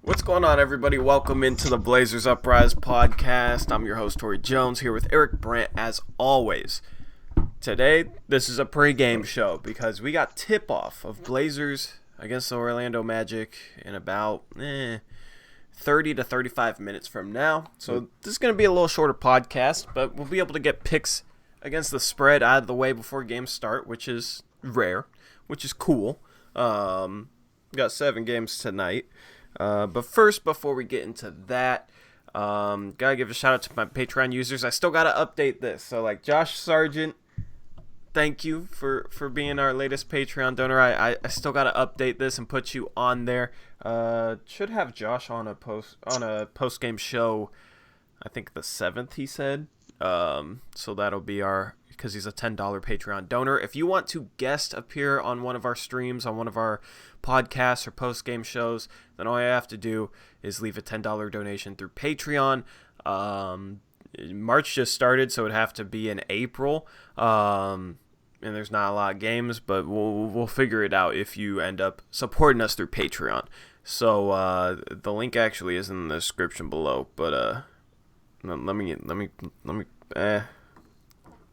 What's going on, everybody? Welcome into the Blazers Uprise podcast. I'm your host, Tori Jones, here with Eric Brandt, as always. Today, this is a pregame show because we got tip-off of Blazers against the Orlando Magic in about 30 to 35 minutes from now. So this is going to be a little shorter podcast, but we'll be able to get picks against the spread out of the way before games start, which is rare, which is cool. We got 7 games tonight. But first, before we get into that, gotta give a shout out to my Patreon users. I still gotta update this. So, like, Josh Sargent, thank you for being our latest Patreon donor. I still gotta update this and put you on there. Should have Josh on a post game show. I think the 7th, he said. So that'll be because he's a $10 Patreon donor. If you want to guest appear on one of our streams, on one of our podcasts or post-game shows, then all you have to do is leave a $10 donation through Patreon. March just started, so it'd have to be in April. And there's not a lot of games, but we'll figure it out if you end up supporting us through Patreon. So the link actually is in the description below, but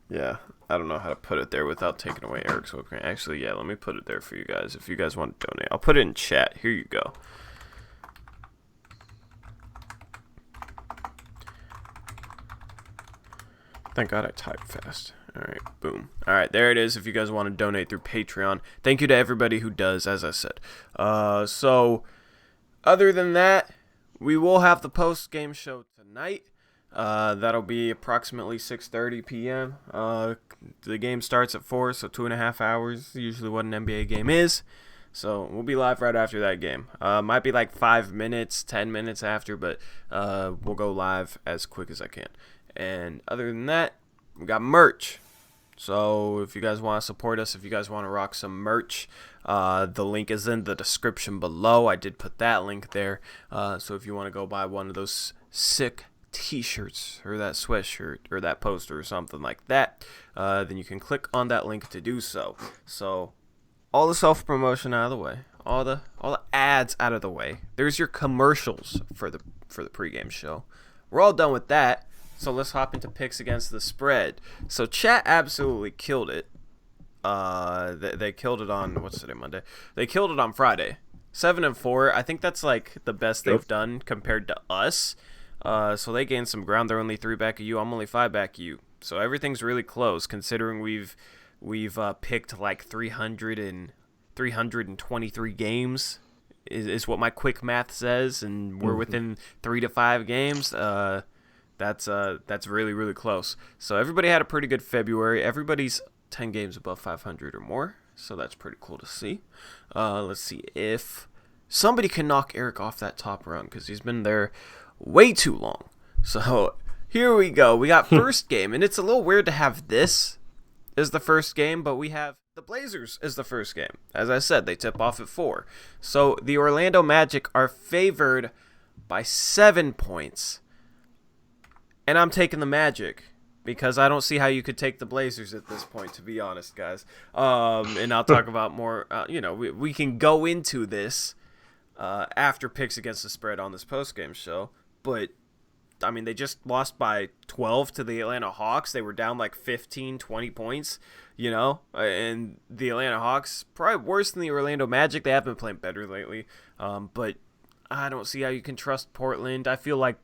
yeah, I don't know how to put it there without taking away Eric's work. Actually, yeah, let me put it there for you guys. If you guys want to donate, I'll put it in chat. Here you go. Thank God I type fast. All right, boom. All right, there it is. If you guys want to donate through Patreon, thank you to everybody who does, as I said. So, other than that, we will have the post-game show tonight. That'll be approximately 6:30 p.m. The game starts at 4, so 2.5 hours, usually what an NBA game is. So we'll be live right after that game. Might be like 5 minutes, 10 minutes after, but we'll go live as quick as I can. And other than that, we got merch. So if you guys want to support us, if you guys want to rock some merch, the link is in the description below. I did put that link there. So if you want to go buy one of those sick t-shirts or that sweatshirt or that poster or something like that, then you can click on that link to do so. So all the self-promotion out of the way, all the ads out of the way. There's your commercials for the pregame show. We're all done with that. So let's hop into picks against the spread. So chat absolutely killed it. They killed it on what's today, Monday. They killed it on Friday. 7-4. I think that's like the best they've done compared to us. So they gained some ground. They're only 3 back of you. I'm only 5 back of you. So everything's really close considering we've picked like 323 games is what my quick math says, and we're within 3 to 5 games. That's really, really close. So everybody had a pretty good February. Everybody's 10 games above 500 or more. So that's pretty cool to see. Let's see if somebody can knock Eric off that top run because he's been there way too long. So here we go. We got first game, and it's a little weird to have this as the first game, but we have the Blazers as the first game. As I said, they tip off at 4. So the Orlando Magic are favored by 7 points. And I'm taking the Magic because I don't see how you could take the Blazers at this point, to be honest, guys. And I'll talk about more. We can go into this after picks against the spread on this postgame show. But, I mean, they just lost by 12 to the Atlanta Hawks. They were down like 15, 20 points, And the Atlanta Hawks, probably worse than the Orlando Magic. They have been playing better lately. But I don't see how you can trust Portland. I feel like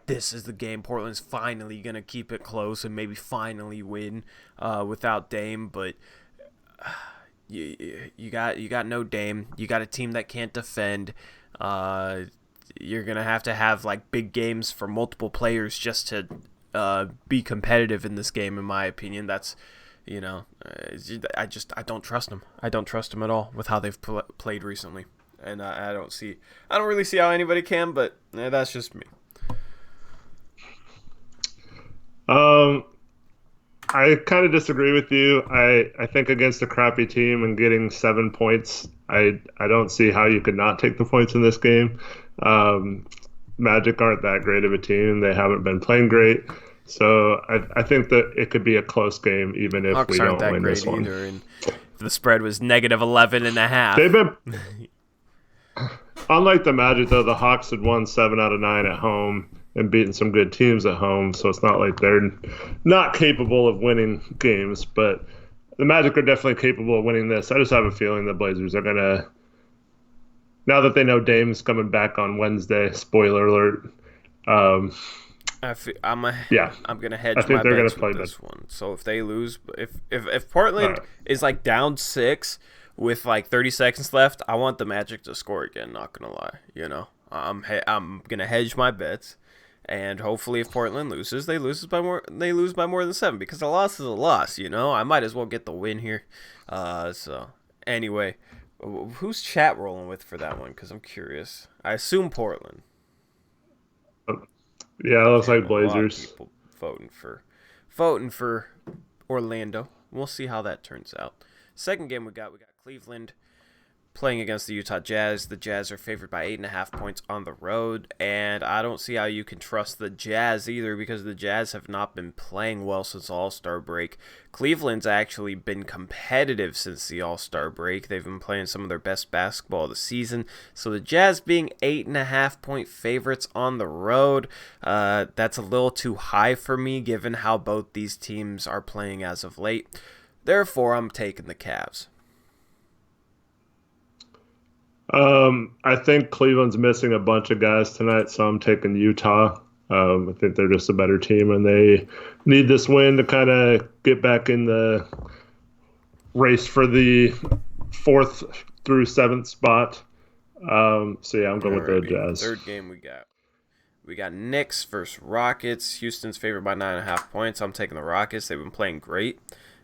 this is the game. Portland's finally going to keep it close and maybe finally win without Dame. But you got no Dame. You got a team that can't defend. You're going to have like big games for multiple players just to be competitive in this game, in my opinion. That's, I don't trust them. I don't trust them at all with how they've played recently. And I don't really see how anybody can, but that's just me. I kind of disagree with you. I think against a crappy team and getting 7 points, I don't see how you could not take the points in this game. Magic aren't that great of a team. They haven't been playing great. So I think that it could be a close game even if Hawks we aren't don't that win great this one. either, and the spread was -11.5. They've been Unlike the Magic, though, the Hawks had won 7 out of 9 at home and beaten some good teams at home, so it's not like they're not capable of winning games. But the Magic are definitely capable of winning this. I just have a feeling the Blazers are gonna, now that they know Dame's coming back on Wednesday. Spoiler alert. Um, yeah, I'm gonna I hedge think my they're gonna bets play with that. this one. So if they lose, if All Portland right. is like down 6 with like 30 seconds left, I want the Magic to score again. Not gonna lie, I'm gonna hedge my bets, and hopefully if Portland loses, they lose by more than 7 because a loss is a loss. I might as well get the win here. So anyway, who's chat rolling with for that one? Because I'm curious. I assume Portland. Yeah, it looks Damn, like a lot of Blazers. people voting for Orlando. We'll see how that turns out. Second game we got Cleveland playing against the Utah Jazz. The Jazz are favored by 8.5 points on the road, and I don't see how you can trust the Jazz either because the Jazz have not been playing well since All-Star break. Cleveland's actually been competitive since the All-Star break. They've been playing some of their best basketball of the season. So the Jazz being 8.5 point favorites on the road, that's a little too high for me given how both these teams are playing as of late. Therefore, I'm taking the Cavs. I think Cleveland's missing a bunch of guys tonight, so I'm taking Utah. I think they're just a better team, and they need this win to kind of get back in the race for the 4th through 7th spot. So yeah, I'm going with the Alrighty, Jazz. third game we got Knicks versus Rockets. Houston's favored by 9.5 points. I'm taking the Rockets. They've been playing great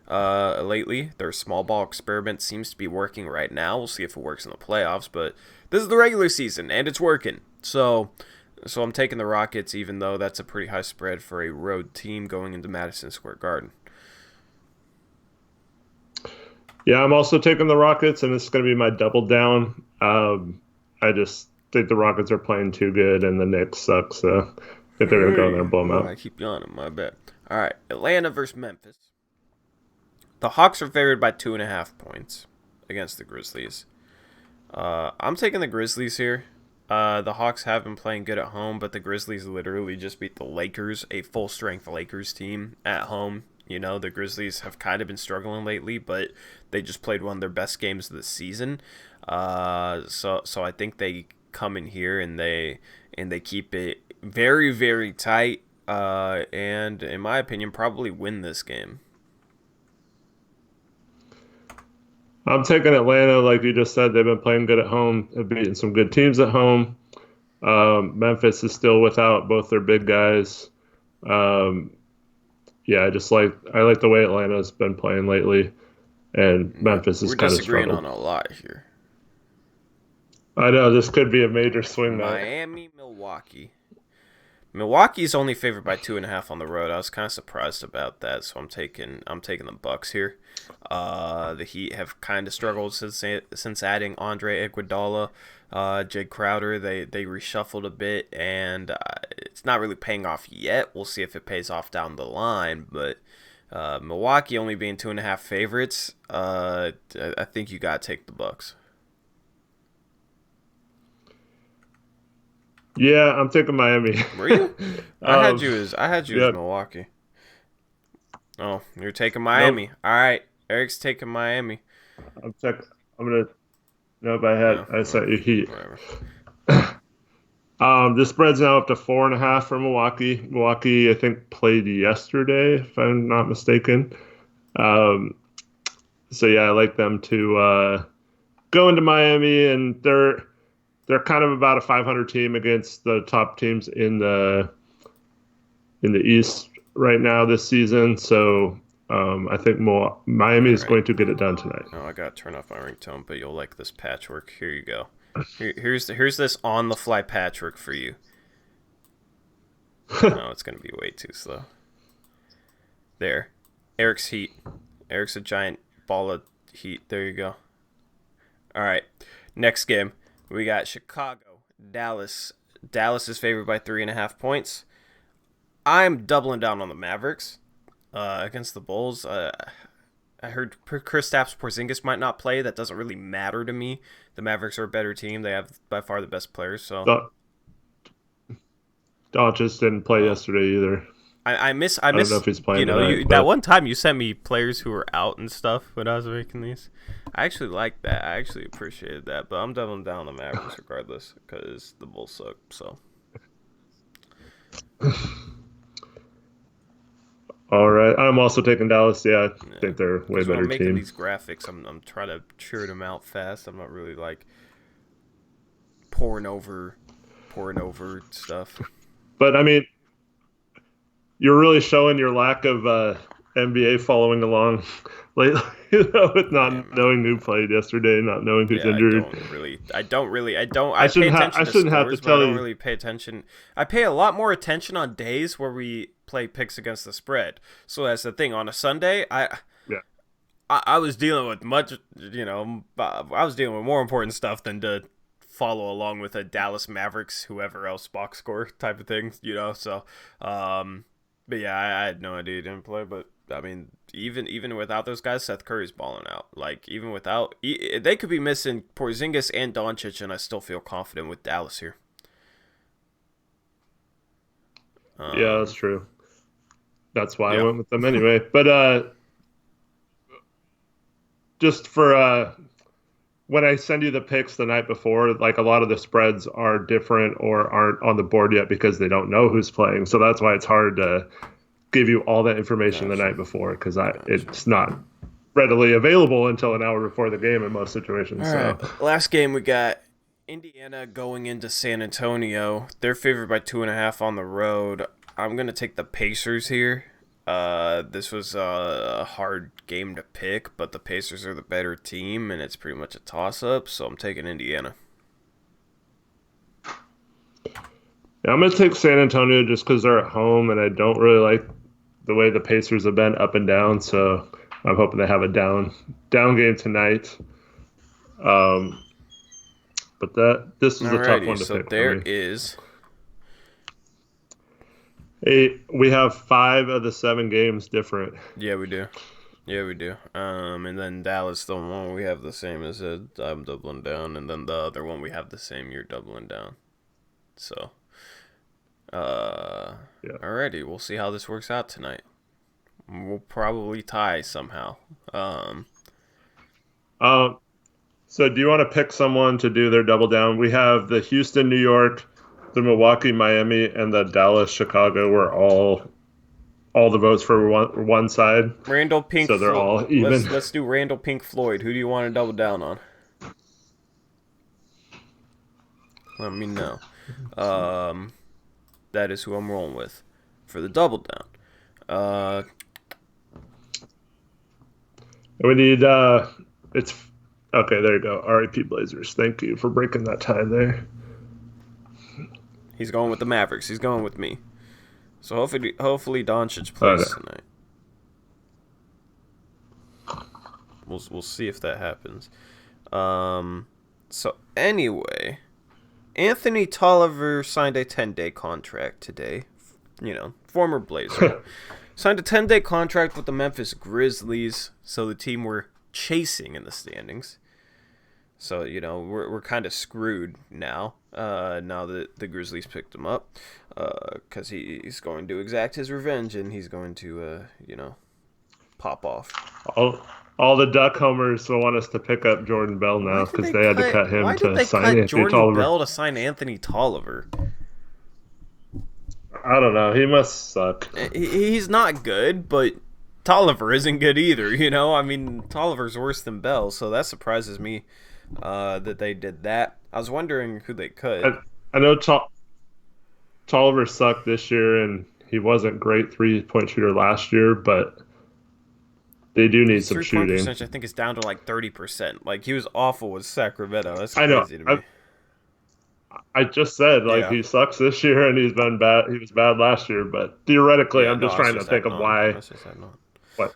lately. Their small ball experiment seems to be working right now. We'll see if it works in the playoffs, but this is the regular season and it's working. So I'm taking the Rockets, even though that's a pretty high spread for a road team going into Madison Square Garden. Yeah, I'm also taking the Rockets, and it's going to be my double down. I just think the Rockets are playing too good, and the Knicks suck, so I think they're going to go in there and blow them Oh, out. I keep yawning. My bad. All right, Atlanta versus Memphis. The Hawks are favored by 2.5 points against the Grizzlies. I'm taking the Grizzlies here. The Hawks have been playing good at home, but the Grizzlies literally just beat the Lakers, a full-strength Lakers team at home. The Grizzlies have kind of been struggling lately, but they just played one of their best games of the season. So I think they come in here and they keep it very, very tight. And in my opinion, probably win this game. I'm taking Atlanta, like you just said. They've been playing good at home. They've beaten some good teams at home. Memphis is still without both their big guys. Um, yeah, I like the way Atlanta's been playing lately, and Yeah, Memphis has we're kind of disagreeing struggled. on a lot here. I know this could be a major swing night. Miami, Milwaukee. Milwaukee's only favored by 2.5 on the road. I was kind of surprised about that, so I'm taking the Bucks here. The Heat have kind of struggled since adding Andre Iguodala, Jake Crowder. They reshuffled a bit, and it's not really paying off yet. We'll see if it pays off down the line. But Milwaukee only being 2.5 favorites, I think you gotta take the Bucks. Yeah, I'm taking Miami. Were you? um, I had you as yeah, Milwaukee. Oh, you're taking nope. Miami. All right, Eric's taking Miami. I'm check. I'm gonna. Nope, No, I set you Heat. whatever. This spread's now up to 4.5 for Milwaukee. Milwaukee, I think, played yesterday, if I'm not mistaken. Um, so yeah, I like them to go into Miami, and they're kind of about a 500 team against the top teams in the East right now this season. So I think Miami All is right. going to get it done tonight. Oh, I gotta turn off my ringtone, but you'll like this patchwork. Here you go. Here's this on the fly patchwork for you. No, it's gonna be way too slow. There, Eric's Heat. Eric's a giant ball of heat. There you go. All right, next game we got Chicago, Dallas. Dallas is favored by 3.5 points. I'm doubling down on the Mavericks against the Bulls. I heard Kristaps Porzingis might not play. That doesn't really matter to me. The Mavericks are a better team. They have by far the best players. So Doncic didn't play oh. yesterday either. I miss I don't know if he's playing you tonight, that one time you sent me players who were out and stuff when I was making these. I actually liked that. I actually appreciated that. But I'm doubling down on the Mavericks regardless because the Bulls suck. So. All right, I'm also taking Dallas. Yeah, I think they're a way better I'm making team. these graphics. I'm trying to churn them out fast. I'm not really like pouring over stuff. But I mean, you're really showing your lack of NBA following along lately, with not knowing who played yesterday, not knowing who's injured. I pay attention to scores, have to tell but I you. don't really pay attention. I pay a lot more attention on days where we play picks against the spread. So that's the thing. On a Sunday, I was dealing with I was dealing with more important stuff than to follow along with a Dallas Mavericks, whoever else box score type of thing, So, but yeah, I had no idea he didn't play. But I mean, even without those guys, Seth Curry's balling out. Like even without, they could be missing Porzingis and Doncic, and I still feel confident with Dallas here. Yeah, that's true. That's why I went with them anyway. But just for when I send you the picks the night before, like a lot of the spreads are different or aren't on the board yet because they don't know who's playing. So that's why it's hard to give you all that information the night before because it's not readily available until an hour before the game in most situations. All right. Last game we got Indiana going into San Antonio. They're favored by 2.5 on the road. I'm going to take the Pacers here. This was a hard game to pick, but the Pacers are the better team, and it's pretty much a toss-up, so I'm taking Indiana. Yeah, I'm going to take San Antonio just because they're at home, and I don't really like the way the Pacers have been up and down, so I'm hoping they have a down game tonight. But this is a tough one to pick. So there is... We have 5 of the 7 games different. Yeah, we do. And then Dallas, the one we have the same as I'm doubling down, and then the other one we have the same. You're doubling down. So, alrighty, we'll see how this works out tonight. We'll probably tie somehow. So do you want to pick someone to do their double down? We have the Houston, New York, the Milwaukee, Miami, and the Dallas, Chicago were all the votes for one side. Randall Pink. So they're all even. Let's do Randall Pink Floyd. Who do you want to double down on? Let me know. That is who I'm rolling with for the double down. We need it's okay. There you go. R.I.P. Blazers. Thank you for breaking that tie there. He's going with the Mavericks. He's going with me. So hopefully Doncic plays tonight. We'll see if that happens. So anyway, Anthony Tolliver signed a 10-day contract today. Former Blazer. Signed a 10-day contract with the Memphis Grizzlies, so the team we're chasing in the standings. So, we're kind of screwed now, now that the Grizzlies picked him up, because he's going to exact his revenge, and he's going to, pop off. All the Duck homers will want us to pick up Jordan Bell now, because they had to cut him to sign Anthony Jordan Tolliver. Bell to sign Anthony Tolliver? I don't know. He must suck. He's not good, but Tolliver isn't good either, I mean, Tolliver's worse than Bell, so that surprises me. That they did that. I was wondering who they could. I know Tolliver sucked this year, and he wasn't great 3-point shooter last year, but they do need some shooting. Percentage, I think, is down to like 30%. Like he was awful with Sacramento. That's crazy to me. I just said he sucks this year, and he's been bad. He was bad last year, but theoretically, I'm just trying to think of why. What?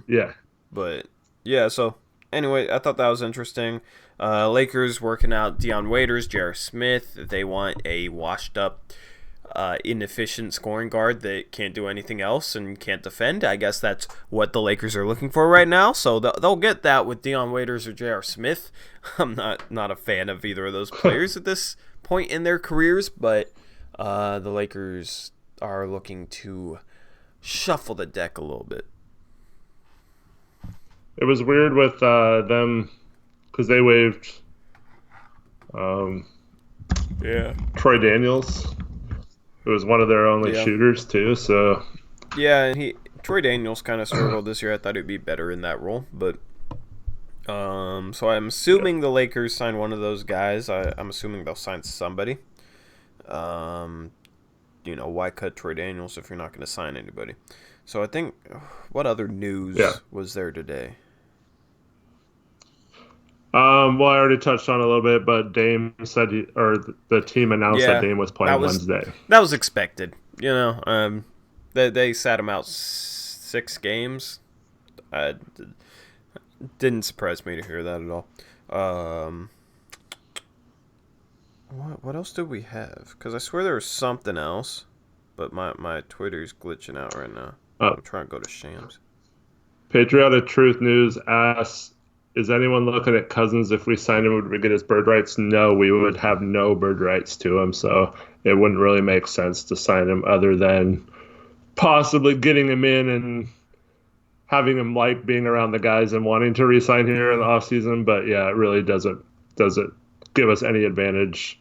Yeah. But yeah, so. Anyway, I thought that was interesting. Lakers working out Deion Waiters, J.R. Smith. They want a washed-up inefficient scoring guard that can't do anything else and can't defend. I guess that's what the Lakers are looking for right now. So they'll get that with Dion Waiters or J.R. Smith. I'm not a fan of either of those players at this point in their careers, but the Lakers are looking to shuffle the deck a little bit. It was weird with them because they waived Troy Daniels, who was one of their only shooters too. So and Troy Daniels kind of struggled this year. I thought he'd be better in that role, but so I'm assuming the Lakers sign one of those guys. I'm assuming they'll sign somebody. Why cut Troy Daniels if you're not going to sign anybody? So I think, what other news was there today? Well, I already touched on it a little bit, but Dame said, the team announced that Dame was playing Wednesday. That was expected. They sat him out 6 games. Didn't surprise me to hear that at all. What else do we have? Because I swear there was something else, but my Twitter's glitching out right now. I'm trying to go to Shams. Patriotic Truth News asks, is anyone looking at Cousins? If we signed him, would we get his bird rights? No, we would have no bird rights to him, so it wouldn't really make sense to sign him other than possibly getting him in and having him like being around the guys and wanting to re-sign here in the offseason. But yeah, it really doesn't give us any advantage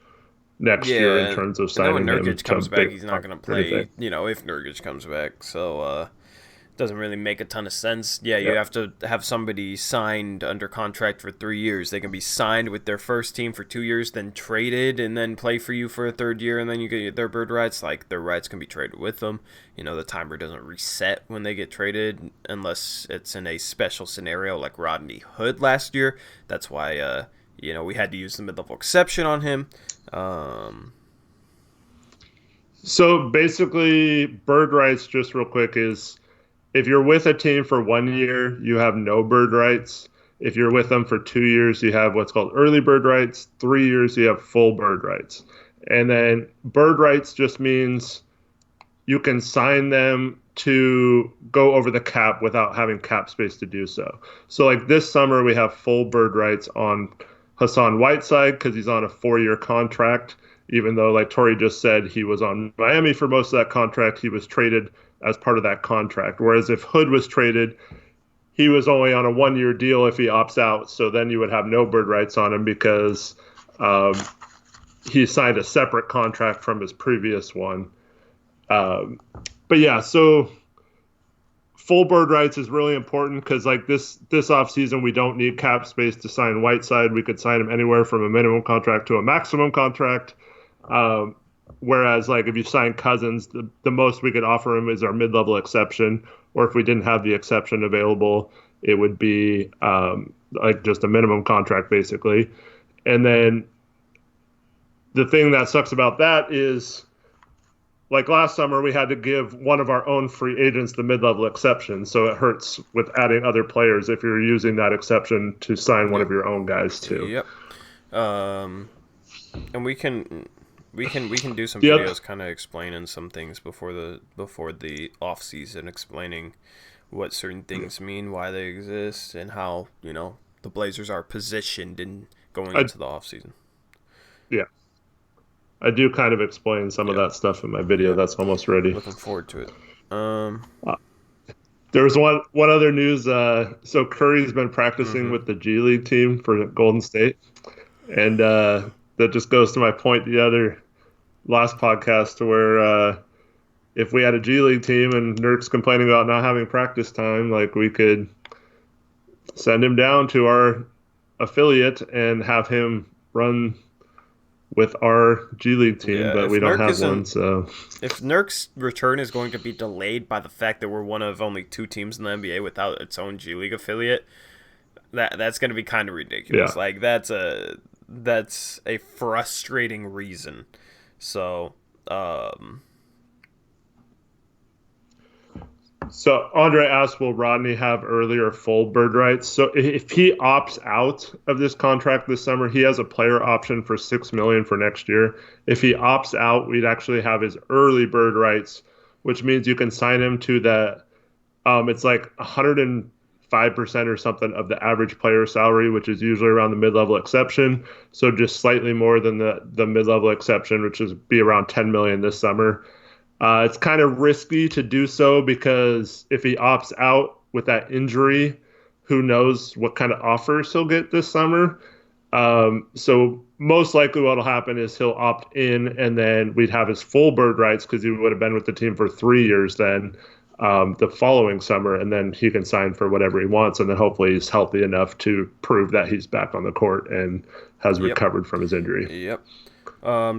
next year in terms of signing him. When Nurkic comes back, he's not going to play, if Nurkic comes back. So it doesn't really make a ton of sense. Yeah, you have to have somebody signed under contract for 3 years. They can be signed with their first team for 2 years, then traded, and then play for you for a third year, and then you get their bird rights. Like, their rights can be traded with them. The timer doesn't reset when they get traded unless it's in a special scenario like Rodney Hood last year. That's why we had to use the mid-level exception on him. So basically, bird rights, just real quick, is if you're with a team for 1 year, you have no bird rights. If you're with them for 2 years, you have what's called early bird rights. 3 years, you have full bird rights. And then bird rights just means you can sign them to go over the cap without having cap space to do so. So like this summer, we have full bird rights on Hassan Whiteside because he's on a 4-year contract, even though, like Tori just said, he was on Miami for most of that contract. He was traded as part of that contract. Whereas if Hood was traded, he was only on a 1-year deal if he opts out. So then you would have no bird rights on him because he signed a separate contract from his previous one. But yeah, so full bird rights is really important because like this offseason, we don't need cap space to sign Whiteside. We could sign him anywhere from a minimum contract to a maximum contract. Whereas like if you sign Cousins, the most we could offer him is our mid-level exception. Or if we didn't have the exception available, it would be like just a minimum contract basically. And then the thing that sucks about that is, like last summer, we had to give one of our own free agents the mid-level exception, so it hurts with adding other players if you're using that exception to sign one of your own guys too. Yep. And we can do some videos kind of explaining some things before the off season, explaining what certain things mean, why they exist, and how the Blazers are positioned in going into the off season. Yeah. I do kind of explain some of that stuff in my video that's almost ready. Looking forward to it. There was one other news. So Curry's been practicing with the G League team for Golden State. And that just goes to my point the other last podcast to where if we had a G League team and Nurk's complaining about not having practice time, like we could send him down to our affiliate and have him run with our G League team, but we don't have one. So if Nurk's return is going to be delayed by the fact that we're one of only 2 teams in the NBA without its own G League affiliate, that's going to be kind of ridiculous. Yeah. Like that's a frustrating reason. So So Andre asked, will Rodney have early or full bird rights? So if he opts out of this contract this summer, he has a player option for 6 million for next year. If he opts out, we'd actually have his early bird rights, which means you can sign him to the it's like 105% or something of the average player salary, which is usually around the mid-level exception. So just slightly more than the mid-level exception, which is be around 10 million this summer. It's kind of risky to do so because if he opts out with that injury, who knows what kind of offers he'll get this summer. So most likely what'll happen is he'll opt in and then we'd have his full bird rights because he would have been with the team for 3 years then the following summer, and then he can sign for whatever he wants, and then hopefully he's healthy enough to prove that he's back on the court and has recovered from his injury. Yep.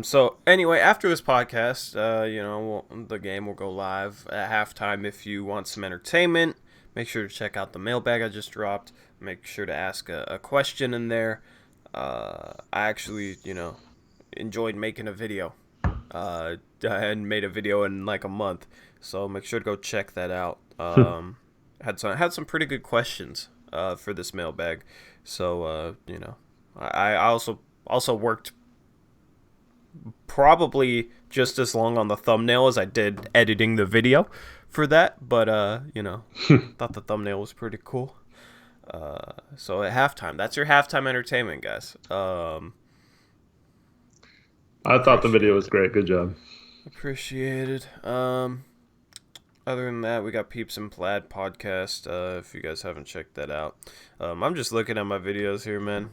So anyway, after this podcast, the game will go live at halftime. If you want some entertainment, make sure to check out the mailbag I just dropped. Make sure to ask a question in there. I actually, enjoyed making a video. I hadn't made a video in like a month, so make sure to go check that out. Had some pretty good questions for this mailbag. So I also worked probably just as long on the thumbnail as I did editing the video for that, but thought the thumbnail was pretty cool. So at halftime, that's your halftime entertainment, guys. I thought the video was great. Good job. Appreciated. Other than that, we got Peeps and Plaid podcast. If you guys haven't checked that out, I'm just looking at my videos here, man.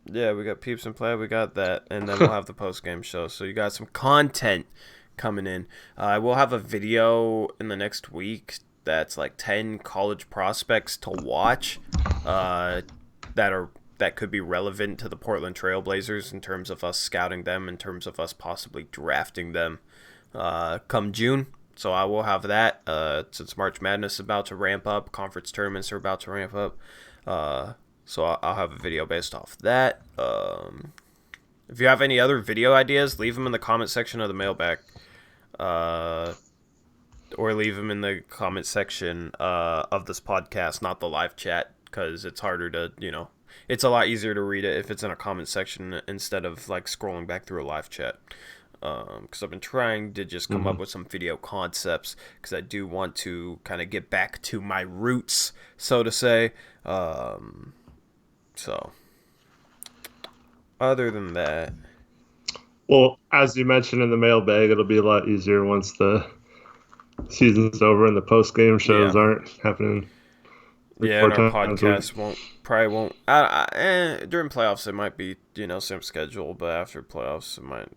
Yeah, we got Peeps and Plaid. We got that, and then we'll have the post game show. So you got some content coming in. We'll have a video in the next week that's like 10 college prospects to watch. That could be relevant to the Portland Trail Blazers in terms of us scouting them, in terms of us possibly drafting them come June. So I will have that since March Madness is about to ramp up. Conference tournaments are about to ramp up. So I'll have a video based off that. If you have any other video ideas, leave them in the comment section of the mailbag. Or leave them in the comment section of this podcast, not the live chat, because it's harder to, it's a lot easier to read it if it's in a comment section instead of like scrolling back through a live chat. Because I've been trying to just come up with some video concepts because I do want to kind of get back to my roots, so to say. So, other than that, well, as you mentioned in the mailbag, it'll be a lot easier once the season's over and the post game shows aren't happening. Yeah, and our podcast probably won't. During playoffs, it might be same schedule, but after playoffs, it might.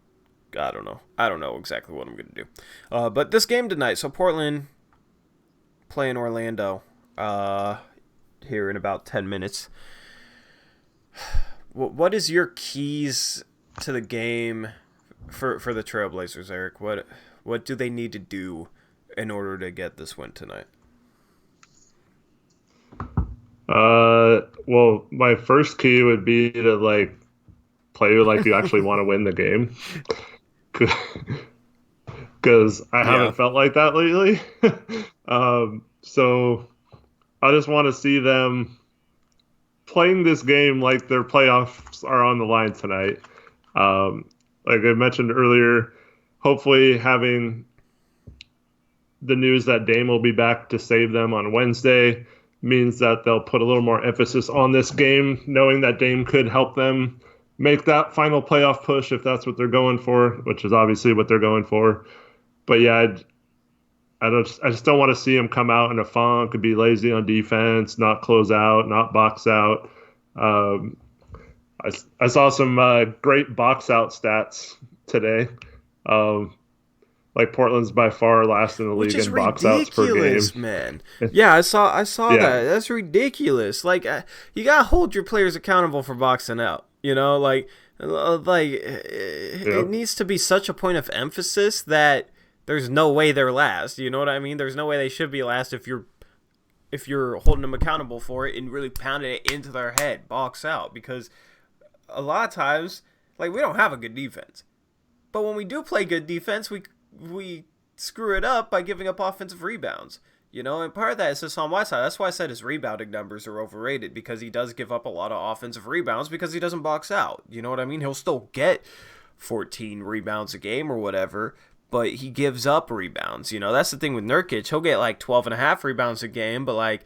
I don't know. I don't know exactly what I'm gonna do. But this game tonight, so Portland playing Orlando here in about 10 minutes. What is your keys to the game for the Trailblazers, Eric? What do they need to do in order to get this win tonight? Well, my first key would be to play like you actually want to win the game, because I haven't felt like that lately. So I just want to see them playing this game like their playoffs are on the line tonight. Like I mentioned earlier, hopefully having the news that Dame will be back to save them on Wednesday means that they'll put a little more emphasis on this game, knowing that Dame could help them make that final playoff push if that's what they're going for, which is obviously what they're going for. But yeah, I just don't want to see them come out in a funk and be lazy on defense, not close out, not box out. I saw some great box out stats today. Like Portland's by far last in the league in box outs per game. Man. Yeah, I saw that. That's ridiculous. Like you gotta hold your players accountable for boxing out. It needs to be such a point of emphasis that there's no way they're last. You know what I mean? There's no way they should be last if you're holding them accountable for it and really pounding it into their head, box out. Because a lot of times, we don't have a good defense. But when we do play good defense, we screw it up by giving up offensive rebounds. You know, and part of that is Hassan Whiteside. That's why I said his rebounding numbers are overrated, because he does give up a lot of offensive rebounds because he doesn't box out. You know what I mean? He'll still get 14 rebounds a game or whatever, but he gives up rebounds. You know, that's the thing with Nurkic. He'll get like 12 and a half rebounds a game, but like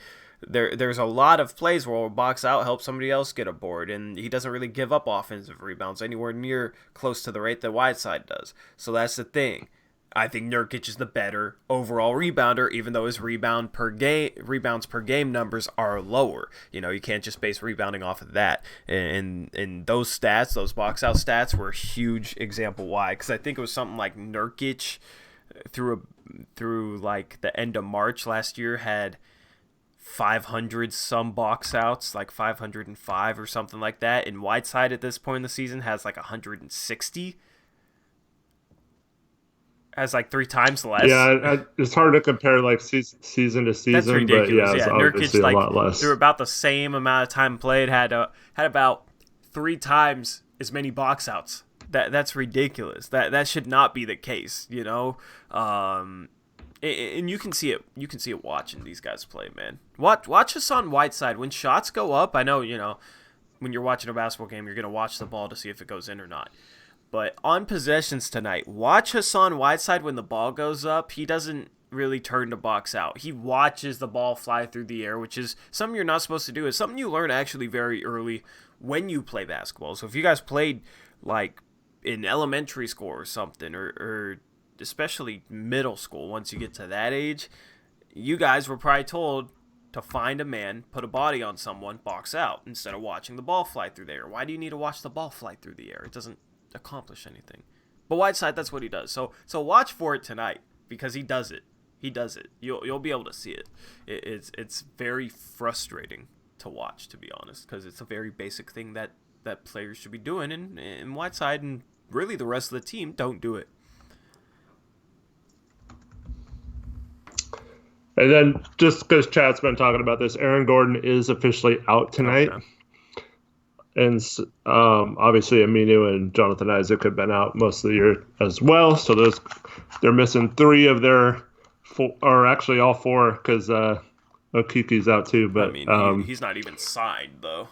there's a lot of plays where he'll box out, help somebody else get a board, and he doesn't really give up offensive rebounds anywhere near close to the rate that Whiteside does. So that's the thing. I think Nurkic is the better overall rebounder, even though his rebounds per game numbers are lower. You know, you can't just base rebounding off of that. And those stats, those box out stats, were a huge example why. Because I think it was something like Nurkic through like the end of March last year had 500 some box outs, like 505 or something like that. And Whiteside at this point in the season has like 160. Has like 3 times less. Yeah, it's hard to compare like season to season. That's ridiculous. But yeah, it's Nurkic, obviously like, a lot less. through about the same amount of time played, had about 3 times as many box outs. That's ridiculous. That should not be the case, you know. And you can see it. You can see it watching these guys play, man. Watch Hassan Whiteside when shots go up. I know, you know, when you're watching a basketball game, you're gonna watch the ball to see if it goes in or not. But on possessions tonight, watch Hassan Whiteside when the ball goes up. He doesn't really turn to box out. He watches the ball fly through the air, which is something you're not supposed to do. It's something you learn actually very early when you play basketball. So if you guys played like in elementary school or something, or especially middle school, once you get to that age, you guys were probably told to find a man, put a body on someone, box out, instead of watching the ball fly through the air. Why do you need to watch the ball fly through the air? It doesn't accomplish anything. But Whiteside, that's what he does. So watch for it tonight, because he does it. He does it. You'll be able to see it. It's very frustrating to watch, to be honest, because it's a very basic thing that players should be doing, and Whiteside and really the rest of the team don't do it. And then, just because Chad's been talking about this, Aaron Gordon is officially out tonight. Okay. And obviously, Aminu and Jonathan Isaac have been out most of the year as well. So they're missing 3 of their 4, or actually all 4, because Okiki's out too. But I mean, he's not even signed though.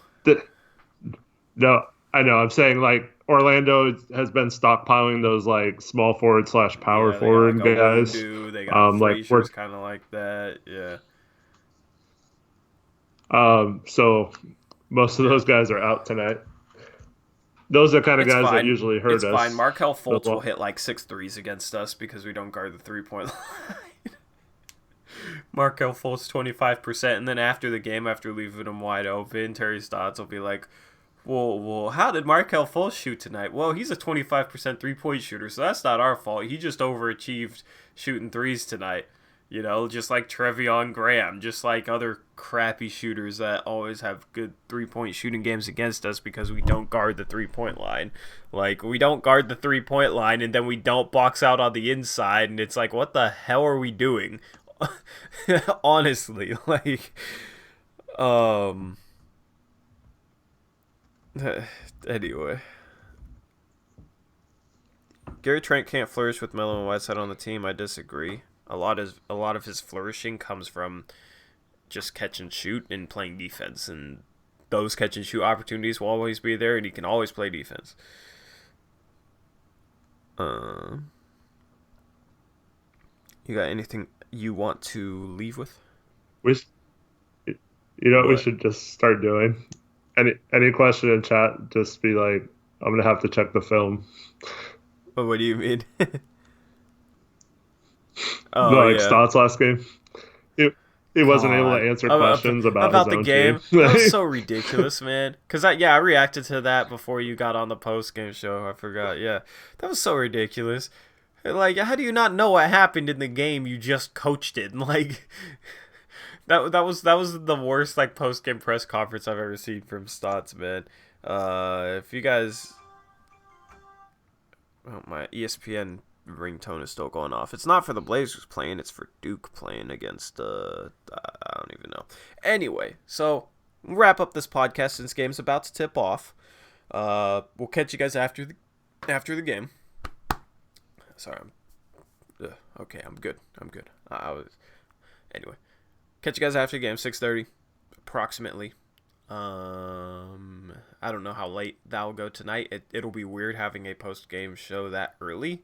No, I know. I'm saying like Orlando has been stockpiling those like small forward / power forward like guys. They got Frazier's kind of like that, yeah. So most of those guys are out tonight. Those are the kind of guys that usually hurt us. It's fine. Markelle Fultz will hit like 6 threes against us because we don't guard the 3-point line. Markelle Fultz 25%, and then after the game, after leaving him wide open, Terry Stotts will be like, well, how did Markelle Fultz shoot tonight? Well, he's a 25% 3-point shooter, so that's not our fault. He just overachieved shooting threes tonight. You know, just like Treveon Graham, just like other crappy shooters that always have good 3-point shooting games against us because we don't guard the 3-point line. Like, we don't guard the 3-point line, and then we don't box out on the inside, and it's like, what the hell are we doing? Honestly, like, anyway. Gary Trent can't flourish with Melo and Whiteside on the team. I disagree. A lot of his flourishing comes from just catch and shoot and playing defense, and those catch and shoot opportunities will always be there, and he can always play defense. You got anything you want to leave with? We should just start doing? Any question in chat, just be like, I'm gonna have to check the film. What do you mean? Stotts last game. He wasn't able to answer questions about his the own game. Team. That was so ridiculous, man. Because I reacted to that before you got on the post-game show. I forgot. Yeah, that was so ridiculous. Like, how do you not know what happened in the game you just coached in? Like, that was the worst like post-game press conference I've ever seen from Stotts, man. If you guys, my ESPN ringtone is still going off. It's not for the Blazers playing, it's for Duke playing against I don't even know. Anyway, so we'll wrap up this podcast since game's about to tip off. We'll catch you guys after the game. Sorry, Okay, I'm good. I was anyway. Catch you guys after the game, 6:30, approximately. I don't know how late that'll go tonight. It'll be weird having a post game show that early.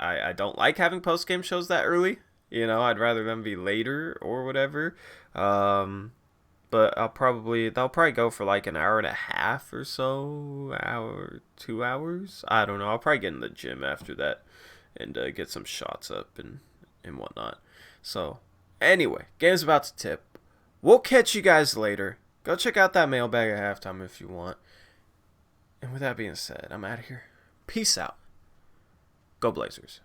I don't like having post game shows that early. I'd rather them be later or whatever. But they'll probably go for like an hour and a half or so, 2 hours. I don't know. I'll probably get in the gym after that and get some shots up and whatnot. So anyway, game's about to tip. We'll catch you guys later. Go check out that mailbag at halftime if you want. And with that being said, I'm out of here. Peace out. Go Blazers.